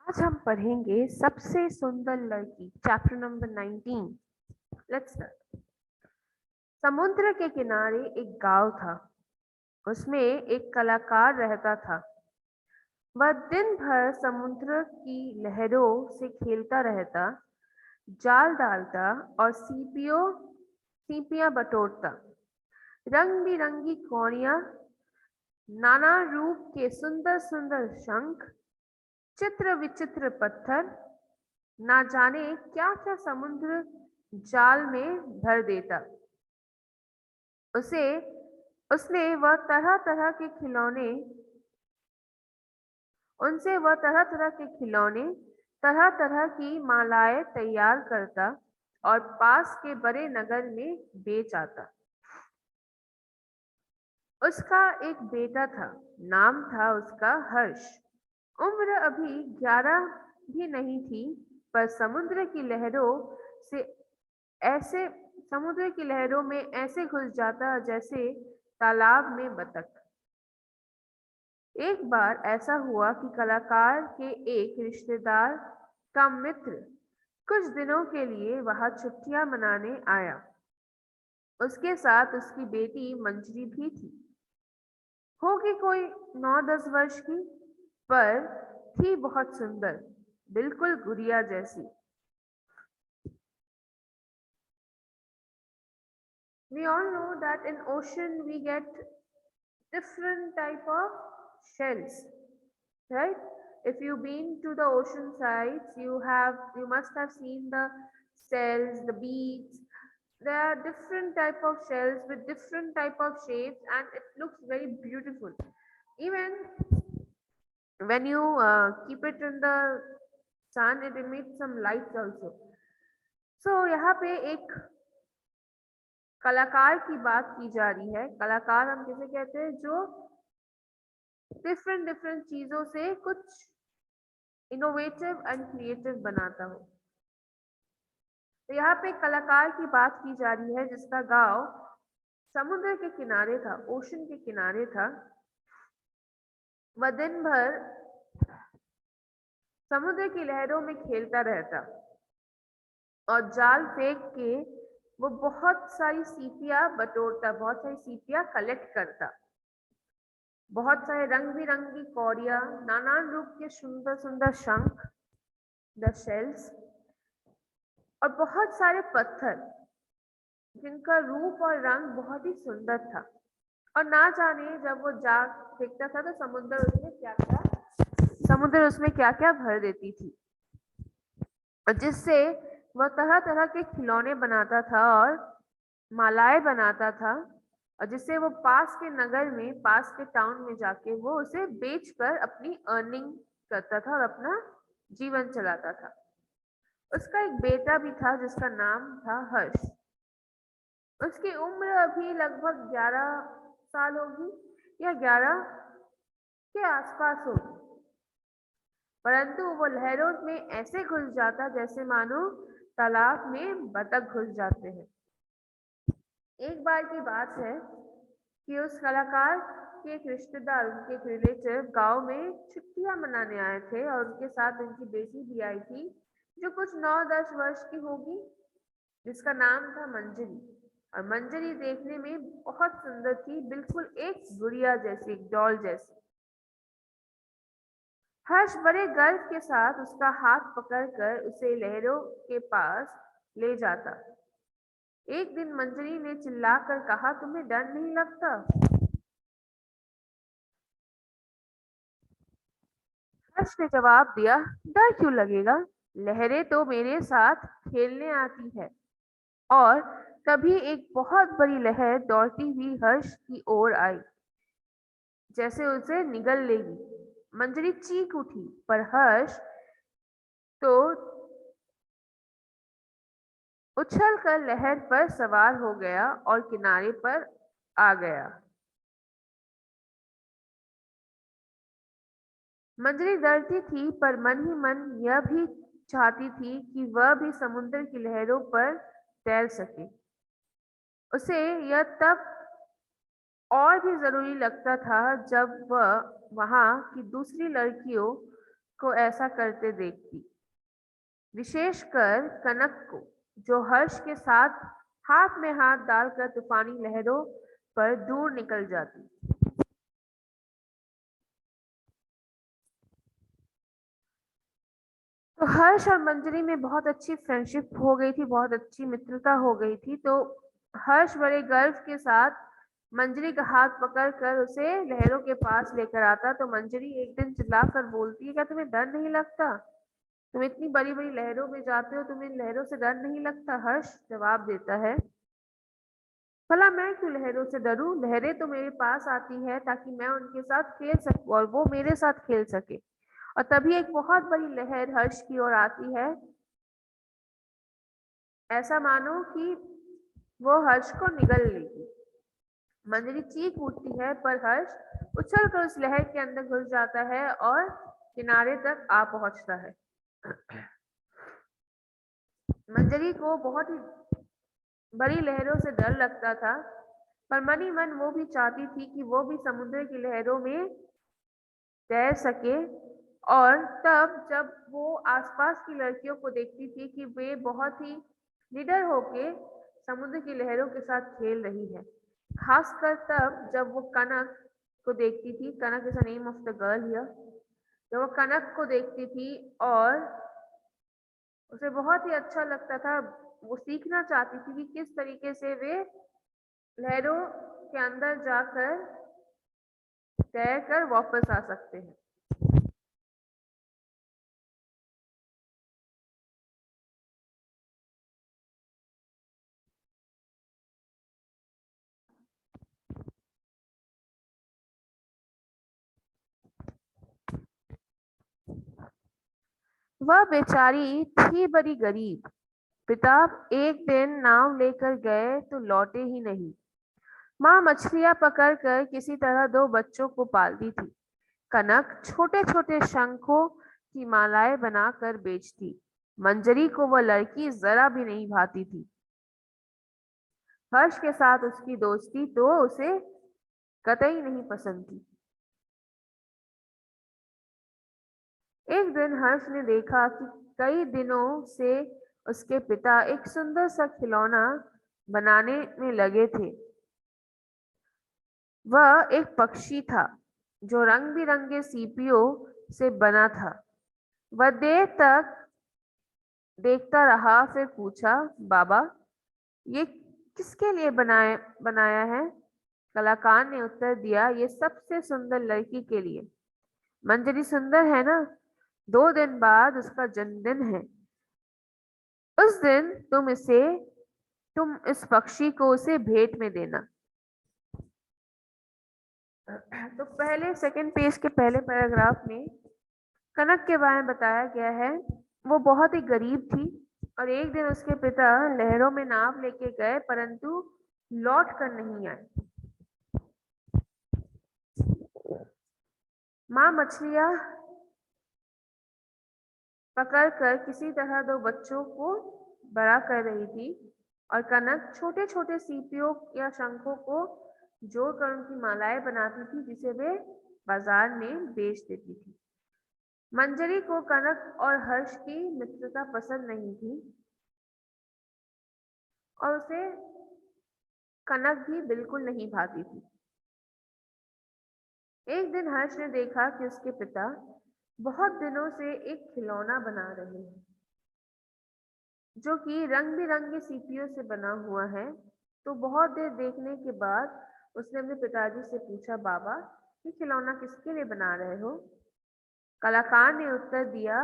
आज हम पढ़ेंगे सबसे सुंदर लड़की चैप्टर नंबर 19। Let's start. समुद्र के किनारे एक गांव था। उसमें एक कलाकार रहता था। वह दिन भर समुद्र की लहरों से खेलता रहता, जाल डालता और सीपियां बटोरता। रंग बिरंगी कौड़ियां, नाना रूप के सुंदर सुंदर शंख, चित्र विचित्र पत्थर, ना जाने क्या क्या समुद्र जाल में भर देता। उसे उसने वह तरह तरह के खिलौने उनसे वह तरह तरह के खिलौने, तरह तरह की मालाएं तैयार करता और पास के बड़े नगर में बेच आता। उसका एक बेटा था। नाम था उसका हर्ष। उम्र अभी 11 भी नहीं थी, पर से ऐसे समुद्र की लहरों में ऐसे घुस जाता जैसे तालाब में बतख। एक बार ऐसा हुआ कि कलाकार के एक रिश्तेदार का मित्र कुछ दिनों के लिए वहां छुट्टियां मनाने आया। उसके साथ उसकी बेटी मंजरी भी थी। होगी कोई 9-10 वर्ष की, पर थी बहुत सुंदर, बिल्कुल गुड़िया जैसी। We all know that in ocean we get different type of shells, right? If you've been to the ocean sides, you must have seen the shells, the beads. There are different type of shells with different type of shapes, and it looks very beautiful. Even when you keep it in the sun, it emits some lights also. So यहाँ पे एक कलाकार की बात की जा रही है। कलाकार हम किसे कहते हैं? जो डिफरेंट डिफरेंट चीजों से कुछ इनोवेटिव एंड क्रिएटिव बनाता हो। तो यहाँ पे कलाकार की बात की जा रही है जिसका गांव समुद्र के किनारे था, ओशन के किनारे था। वह दिन भर समुद्र की लहरों में खेलता रहता और जाल फेंक के वो बहुत सारी सीपियां बटोरता, बहुत सारी सीपियां कलेक्ट करता। बहुत सारे रंग बिरंगी कौड़ियां, नाना रूप के सुंदर सुंदर शंख, द शेल्स, और बहुत सारे पत्थर जिनका रूप और रंग बहुत ही सुंदर था। और ना जाने जब वो जाग फेंकता था तो समुद्र उसमें क्या क्या भर देती थी, और जिससे वह तरह तरह के खिलौने बनाता था और मालाएं बनाता था, और जिससे वो पास के नगर में, पास के टाउन में जाके वो उसे बेचकर अपनी अर्निंग करता था और अपना जीवन चलाता था। उसका एक बेटा भी था जिसका नाम था हर्ष। उसकी उम्र अभी लगभग 11 साल होगी या 11 के आसपास होगी, परंतु वो लहरों में ऐसे घुस जाता जैसे मानो तालाब में बतख घुस जाते हैं। एक बार की बात है कि उस कलाकार के एक रिश्तेदार, उनके एक रिलेटिव गांव में छुट्टियां मनाने आए थे और उनके साथ उनकी बेटी भी आई थी जो कुछ 9-10 वर्ष की होगी, जिसका नाम था मंजरी। और मंजरी देखने में बहुत सुंदर थी, बिल्कुल एक गुड़िया जैसी, एक डॉल जैसी। हर्ष बड़े गर्व के साथ उसका हाथ पकड़कर उसे लहरों के पास ले जाता। एक दिन मंजरी ने चिल्लाकर कहा, तुम्हें डर नहीं लगता? हर्ष ने जवाब दिया, डर क्यों लगेगा? लहरें तो मेरे साथ खेलने आती है। और तभी एक बहुत बड़ी लहर दौड़ती हुई हर्ष की ओर आई, जैसे उसे निगल लेगी। मंजरी चीख उठी, पर हर्ष तो उछलकर लहर पर सवार हो गया और किनारे पर आ गया। मंजरी डरती थी, पर मन ही मन यह भी चाहती थी कि वह भी समुद्र की लहरों पर तैर सके। उसे यह तब और भी जरूरी लगता था जब वह वहां की दूसरी लड़कियों को ऐसा करते देखती, विशेषकर कनक को, जो हर्ष के साथ हाथ में हाथ डालकर तूफानी लहरों पर दूर निकल जाती। तो हर्ष और मंजरी में बहुत अच्छी फ्रेंडशिप हो गई थी, बहुत अच्छी मित्रता हो गई थी। तो हर्ष बड़े गर्व के साथ मंजरी का हाथ पकड़कर उसे लहरों के पास लेकर आता। तो मंजरी एक दिन चिल्लाकर बोलती है, क्या तुम्हें डर नहीं लगता? तुम इतनी बड़ी बड़ी लहरों में जाते हो, तुम्हें लहरों से डर नहीं लगता? हर्ष जवाब देता है, भला मैं क्यों लहरों से डरूं? लहरें तो मेरे पास आती है ताकि मैं उनके साथ खेल सकूं और वो मेरे साथ खेल सके। और तभी एक बहुत बड़ी लहर हर्ष की ओर आती है, ऐसा मानो कि वो हर्ष को निगल लेगी। मंजरी चीख उठती है, पर हर्ष उछलकर उस लहर के अंदर घुस जाता है और किनारे तक आ पहुंचता है। मंजरी को बहुत ही बड़ी लहरों से डर लगता था, पर मन ही मन वो भी चाहती थी कि वो भी समुद्र की लहरों में तैर सके। और तब जब वो आसपास की लड़कियों को देखती थी कि वे बहुत ही निडर होके समुद्र की लहरों के साथ खेल रही है, खासकर तब जब वो कनक को देखती थी, Kanak is the name of the girl here, जब वो कनक को देखती थी और उसे बहुत ही अच्छा लगता था, वो सीखना चाहती थी कि किस तरीके से वे लहरों के अंदर जाकर तैर कर वापस आ सकते हैं। वह बेचारी थी बड़ी गरीब। पिता एक दिन नाव लेकर गए तो लौटे ही नहीं। माँ मछलियां पकड़कर किसी तरह दो बच्चों को पालती थी। कनक छोटे छोटे शंखों की मालाएं बनाकर बेचती। मंजरी को वह लड़की जरा भी नहीं भाती थी। हर्ष के साथ उसकी दोस्ती तो उसे कतई नहीं पसंद थी। एक दिन हर्ष ने देखा कि कई दिनों से उसके पिता एक सुंदर सा खिलौना बनाने में लगे थे। वह एक पक्षी था जो रंग बिरंगे सीपियों से बना था। वह देर तक देखता रहा, फिर पूछा, बाबा, ये किसके लिए बनाया है? कलाकार ने उत्तर दिया, ये सबसे सुंदर लड़की के लिए। मंजरी सुंदर है ना? 2 दिन बाद उसका जन्मदिन है। उस दिन तुम इस पक्षी को उसे भेंट में देना। तो पहले सेकंड पेज के पहले पैराग्राफ में कनक के बारे में बताया गया है। वो बहुत ही गरीब थी और एक दिन उसके पिता लहरों में नाव लेके गए, परंतु लौट कर नहीं आए। माँ मछलियां पकड़कर किसी तरह दो बच्चों को बड़ा कर रही थी और कनक छोटे छोटे सीपियों या शंखों को जोड़कर उनकी मालाएं बनाती थी, जिसे वे बाजार में बेच देती थी। मंजरी को कनक और हर्ष की मित्रता पसंद नहीं थी और उसे कनक भी बिल्कुल नहीं भाती थी। एक दिन हर्ष ने देखा कि उसके पिता बहुत दिनों से एक खिलौना बना रहे हैं जो कि रंग बिरंगे सीपियों से बना हुआ है। तो बहुत देर देखने के बाद उसने अपने पिताजी से पूछा, बाबा, ये खिलौना किसके लिए बना रहे हो? कलाकार ने उत्तर दिया,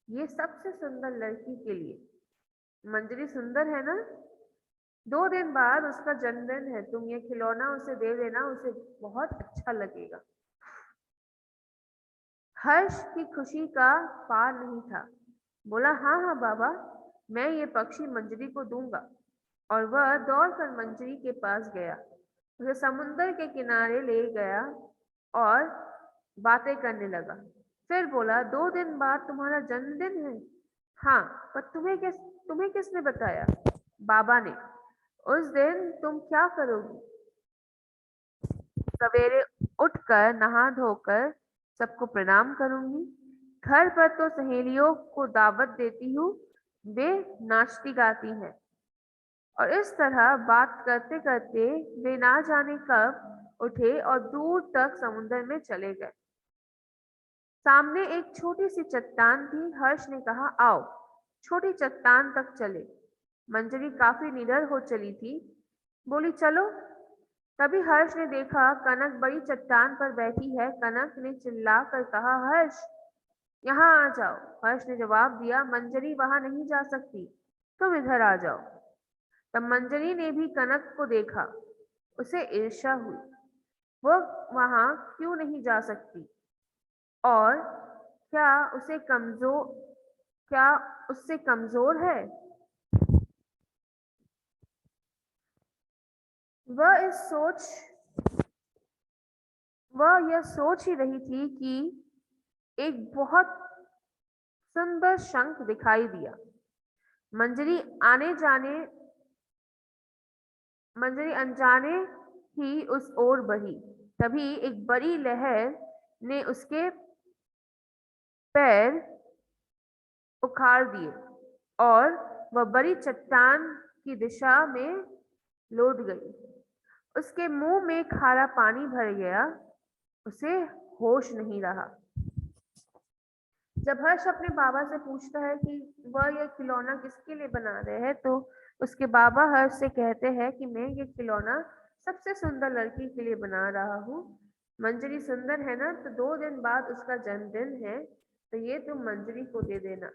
ये सबसे सुंदर लड़की के लिए। मंजरी सुंदर है ना? 2 दिन बाद उसका जन्मदिन है, तुम ये खिलौना उसे दे देना, उसे बहुत अच्छा लगेगा। हर्ष की खुशी का पार नहीं था। बोला, हाँ हाँ बाबा, मैं ये पक्षी मंजरी को दूंगा। और वह दौड़कर मंजरी के पास गया, उसे समुद्र के किनारे ले गया और बातें करने लगा। फिर बोला, 2 दिन बाद तुम्हारा जन्मदिन है? हाँ, पर तुम्हें किसने बताया? बाबा ने। उस दिन तुम क्या करोगी? सवेरे उठकर नहा धोकर सबको प्रणाम करूंगी, घर पर तो सहेलियों को दावत देती हूँ, वे नाचती गाती हैं। और इस तरह बात करते करते वे ना जाने कब उठे और दूर तक समुद्र में चले गए। सामने एक छोटी सी चट्टान थी। हर्ष ने कहा, आओ छोटी चट्टान तक चले। मंजरी काफी निडर हो चली थी, बोली चलो। तभी हर्ष ने देखा कनक बड़ी चट्टान पर बैठी है। कनक ने चिल्ला कर कहा, हर्ष यहाँ आ जाओ। हर्ष ने जवाब दिया, मंजरी वहां नहीं जा सकती, तुम इधर आ जाओ। तब मंजरी ने भी कनक को देखा, उसे ईर्ष्या हुई, वो वहां क्यों नहीं जा सकती और क्या उससे कमजोर है। वह यह सोच ही रही थी कि एक बहुत सुंदर शंख दिखाई दिया। मंजरी अनजाने ही उस ओर बढ़ी। तभी एक बड़ी लहर ने उसके पैर उखाड़ दिए और वह बड़ी चट्टान की दिशा में लौट गई। उसके मुंह में खारा पानी भर गया, उसे होश नहीं रहा। जब हर्ष अपने बाबा से पूछता है कि वह यह खिलौना किसके लिए बना रहे हैं, तो उसके बाबा हर्ष से कहते हैं कि मैं ये खिलौना सबसे सुंदर लड़की के लिए बना रहा हूँ। मंजरी सुंदर है ना, तो 2 दिन बाद उसका जन्मदिन है, तो ये तुम मंजरी को दे देना।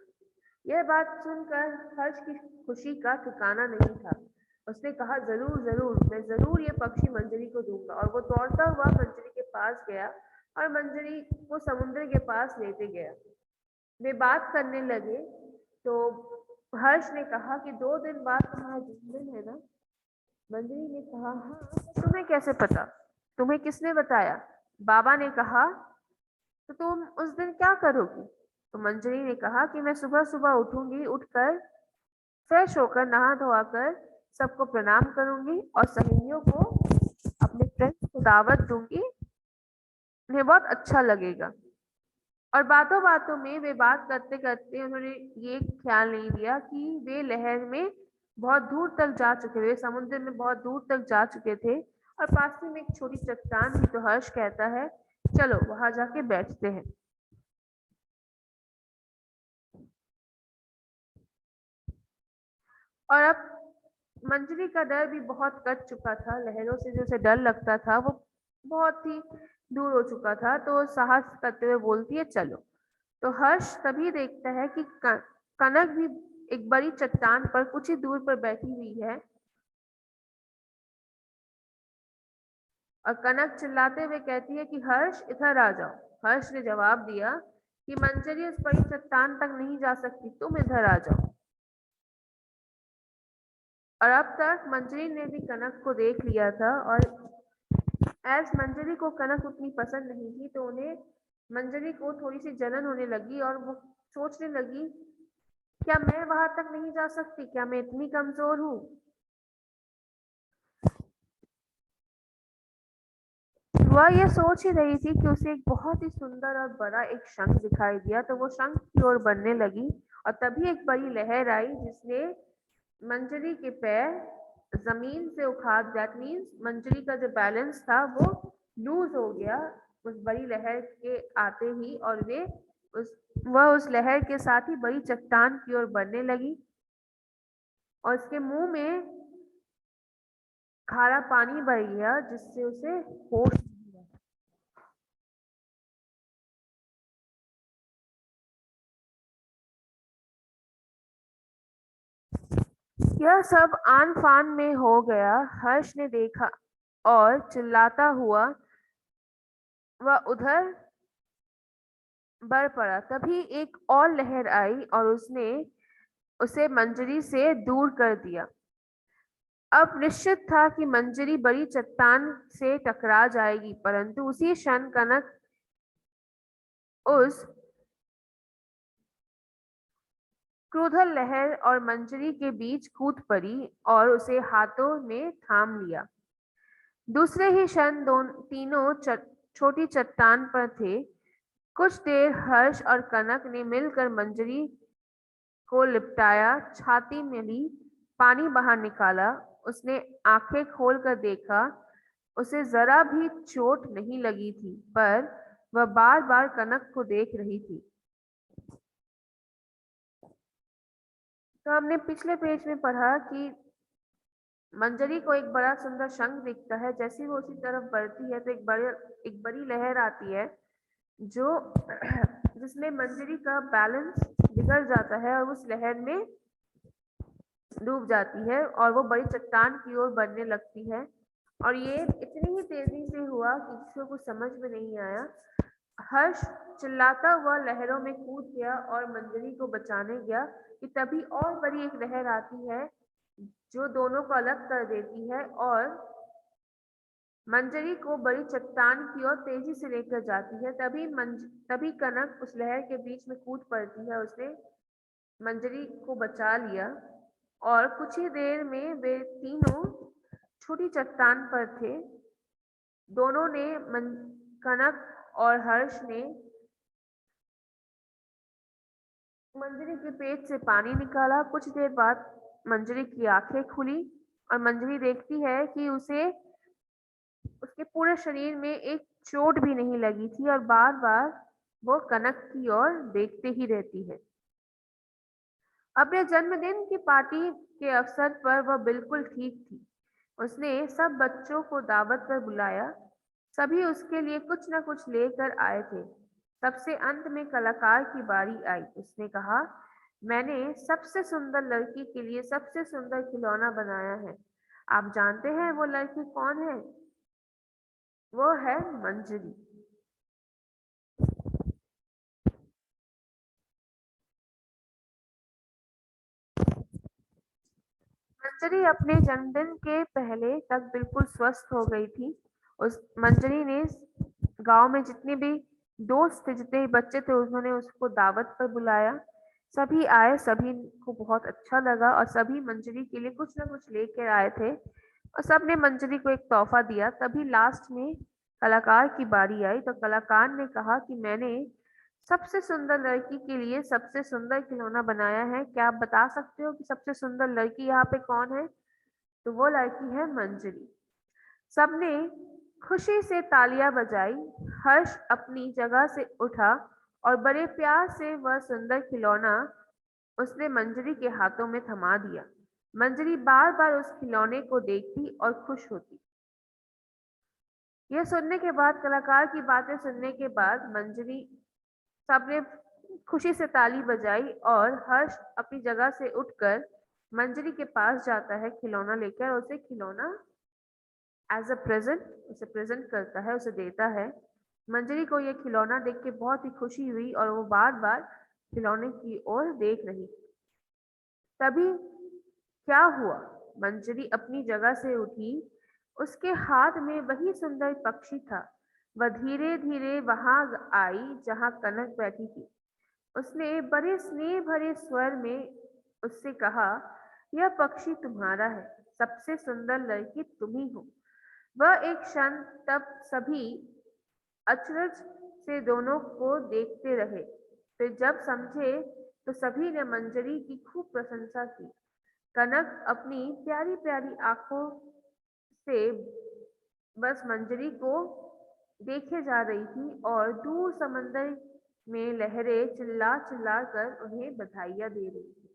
यह बात सुनकर हर्ष की खुशी का ठिकाना नहीं था। उसने कहा, जरूर जरूर, मैं जरूर ये पक्षी मंजरी को दूंगा। और वो दौड़ता हुआ मंजरी के पास गया और मंजरी को समुद्र के पास लेते गया। वे बात करने लगे तो हर्ष ने कहा कि 2 दिन बाद तुम्हारा जन्मदिन है ना। मंजरी ने कहा, हाँ, तुम्हें कैसे पता, तुम्हें किसने बताया। बाबा ने कहा, तो तुम उस दिन क्या करोगी। तो मंजरी ने कहा कि मैं सुबह सुबह उठूंगी, उठकर फ्रेश होकर नहा धोकर सबको प्रणाम करूंगी और सहेलियों को, अपने फ्रेंड्स को दावत दूंगी, उन्हें बहुत अच्छा लगेगा। और बातों बातों में वे बात करते करते उन्होंने ये ख्याल नहीं दिया कि वे लहर में बहुत दूर तक जा चुके थे, समुद्र में बहुत दूर तक जा चुके थे और पास ही में एक छोटी चट्टान थी। तो हर्ष कहता है, चलो वहां जाके बैठते हैं। और अब मंजरी का डर भी बहुत कट चुका था। लहरों से जो उसे डर लगता था वो बहुत ही दूर हो चुका था। तो वो साहस करते हुए बोलती है, चलो। तो हर्ष तभी देखता है कि कनक भी एक बड़ी चट्टान पर कुछ ही दूर पर बैठी हुई है और कनक चिल्लाते हुए कहती है कि हर्ष इधर आ जाओ। हर्ष ने जवाब दिया कि मंजरी उस बड़ी चट्टान तक नहीं जा सकती, तुम इधर आ जाओ। और अब तक मंजरी ने भी कनक को देख लिया था और एज मंजरी को कनक उतनी पसंद नहीं थी, तो उन्हें मंजरी को थोड़ी सी जलन होने लगी और वो सोचने लगी, क्या मैं वहां तक नहीं जा सकती, क्या मैं इतनी कमजोर हूँ। वह यह सोच ही रही थी कि उसे एक बहुत ही सुंदर और बड़ा एक शंख दिखाई दिया। तो वो शंख की ओर बढ़ने लगी और तभी एक बड़ी लहर आई जिसने मंजरी के पैर जमीन से उखाड़, दैट मीन्स मंजरी का जो बैलेंस था वो लूज हो गया उस बड़ी लहर के आते ही। और उस उस लहर के साथ ही बड़ी चट्टान की ओर बढ़ने लगी और उसके मुंह में खारा पानी भर गया जिससे उसे होश। यह सब आन फान में हो गया। हर्ष ने देखा और चिल्लाता हुआ वह उधर बढ़ पड़ा। तभी एक और लहर आई और उसने उसे मंजरी से दूर कर दिया। अब निश्चित था कि मंजरी बड़ी चट्टान से टकरा जाएगी, परंतु उसी क्षण कनक उस क्रोधल लहर और मंजरी के बीच कूद पड़ी और उसे हाथों में थाम लिया। दूसरे ही क्षण तीनों छोटी चट्टान पर थे। कुछ देर हर्ष और कनक ने मिलकर मंजरी को लिपटाया, छाती में ली, पानी बाहर निकाला। उसने आंखें खोलकर देखा, उसे जरा भी चोट नहीं लगी थी, पर वह बार-बार कनक को देख रही थी। तो हमने पिछले पेज में पढ़ा कि मंजरी को एक बड़ा सुंदर शंख दिखता है। जैसे ही वो उसी तरफ बढ़ती है तो एक बड़ी लहर आती है जो जिसमें मंजरी का बैलेंस बिगड़ जाता है और उस लहर में डूब जाती है और वो बड़ी चट्टान की ओर बढ़ने लगती है। और ये इतनी ही तेजी से हुआ कि किसी को समझ में नहीं आया। हर्ष चिल्लाता हुआ लहरों में कूद गया और मंजरी को बचाने गया कि तभी और बड़ी एक लहर आती है जो दोनों को अलग कर देती है और मंजरी को बड़ी चट्टान की ओर तेजी से लेकर जाती है। तभी कनक उस लहर के बीच में कूद पड़ती है। उसने मंजरी को बचा लिया और कुछ ही देर में वे तीनों छोटी चट्टान पर थे। दोनों ने कनक और हर्ष ने मंजरी के पेट से पानी निकाला। कुछ देर बाद मंजरी की आंखें खुली और मंजरी देखती है कि उसे उसके पूरे शरीर में एक चोट भी नहीं लगी थी और बार-बार वो कनक की ओर देखते ही रहती है। अपने जन्मदिन की पार्टी के अवसर पर वह बिल्कुल ठीक थी। उसने सब बच्चों को दावत पर बुलाया। सभी उसके लिए कुछ न कुछ लेकर आए थे। सबसे अंत में कलाकार की बारी आई। उसने कहा, मैंने सबसे सुंदर लड़की के लिए सबसे सुंदर खिलौना बनाया है। आप जानते हैं वो लड़की कौन है? वो है मंजरी। मंजरी अपने जन्मदिन के पहले तक बिल्कुल स्वस्थ हो गई थी। उस मंजरी ने गांव में जितने भी दोस्त थे, जितने भी बच्चे थे, उन्होंने उसको दावत पर बुलाया। सभी आए, सभी को बहुत अच्छा लगा और सभी मंजरी के लिए कुछ ना कुछ लेकर आए थे और सबने मंजरी को एक तोहफा दिया। तभी लास्ट में कलाकार की बारी आई तो कलाकार ने कहा कि मैंने सबसे सुंदर लड़की के लिए सबसे सुंदर खिलौना बनाया है। क्या आप बता सकते हो कि सबसे सुंदर लड़की यहाँ पे कौन है? तो वो लड़की है मंजरी। सबने खुशी से तालियां बजाई। हर्ष अपनी जगह से उठा और बड़े प्यार से वह सुंदर खिलौना उसने मंजरी के हाथों में थमा दिया। मंजरी बार बार उस खिलौने को देखती और खुश होती। यह सुनने के बाद, कलाकार की बातें सुनने के बाद, मंजरी सबने खुशी से ताली बजाई और हर्ष अपनी जगह से उठकर मंजरी के पास जाता है खिलौना लेकर, उसे खिलौना एज अ प्रेजेंट उसे प्रेजेंट करता है, उसे देता है। मंजरी को यह खिलौना देख के बहुत ही खुशी हुई और वो बार बार खिलौने की ओर देख रही। तभी क्या हुआ? मंजरी अपनी जगह से उठी। उसके हाथ में वही सुंदर पक्षी था। वह धीरे धीरे वहां आई जहां कनक बैठी थी। उसने बड़े स्नेह भरे स्वर में उससे कहा, यह पक्षी तुम्हारा है। सबसे सुंदर लड़की तुम ही हो। वह एक क्षण तब सभी अचरज से दोनों को देखते रहे। फिर जब समझे तो सभी ने मंजरी की खूब प्रशंसा की। कनक अपनी प्यारी प्यारी आंखों से बस मंजरी को देखे जा रही थी और दूर समंदर में लहरें चिल्ला चिल्ला कर उन्हें बधाइयां दे रही थी।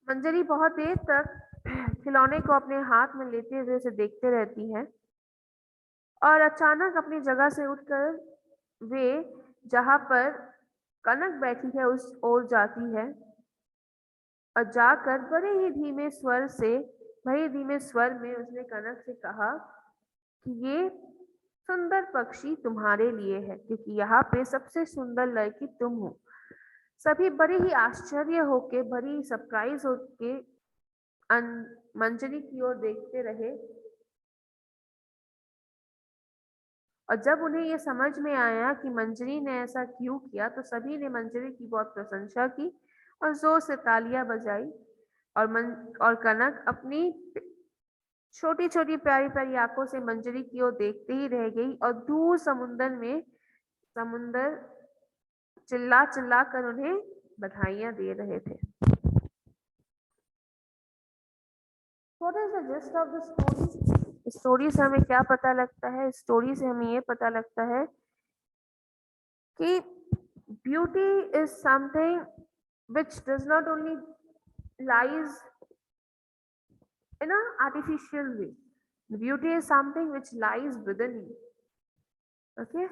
मंजरी बहुत देर तक खिलौने को अपने हाथ में लेते हुए उसे देखते रहती है और अचानक अपनी जगह से उठकर वे जहां पर कनक बैठी है उस ओर जाती है और जाकर बड़े धीमे स्वर में उसने कनक से कहा कि ये सुंदर पक्षी तुम्हारे लिए है क्योंकि यहाँ पे सबसे सुंदर लड़की तुम हो। सभी बड़े ही आश्चर्य होके, बड़ी सरप्राइज होके मंजरी की ओर देखते रहे और जब उन्हें ये समझ में आया कि मंजरी ने ऐसा क्यों किया तो सभी ने मंजरी की बहुत प्रशंसा की और जोर से तालियां बजाई और कनक अपनी छोटी छोटी प्यारी प्यारी आंखों से मंजरी की ओर देखते ही रह गई और दूर समुंदर चिल्ला चिल्ला कर उन्हें बधाइयां दे रहे थे। What is the gist of the story? Story से हमें क्या पता लगता है? स्टोरी से हमें ये पता लगता है कि beauty is something which does not only lies in an artificial way. Beauty is something which lies within you. Okay?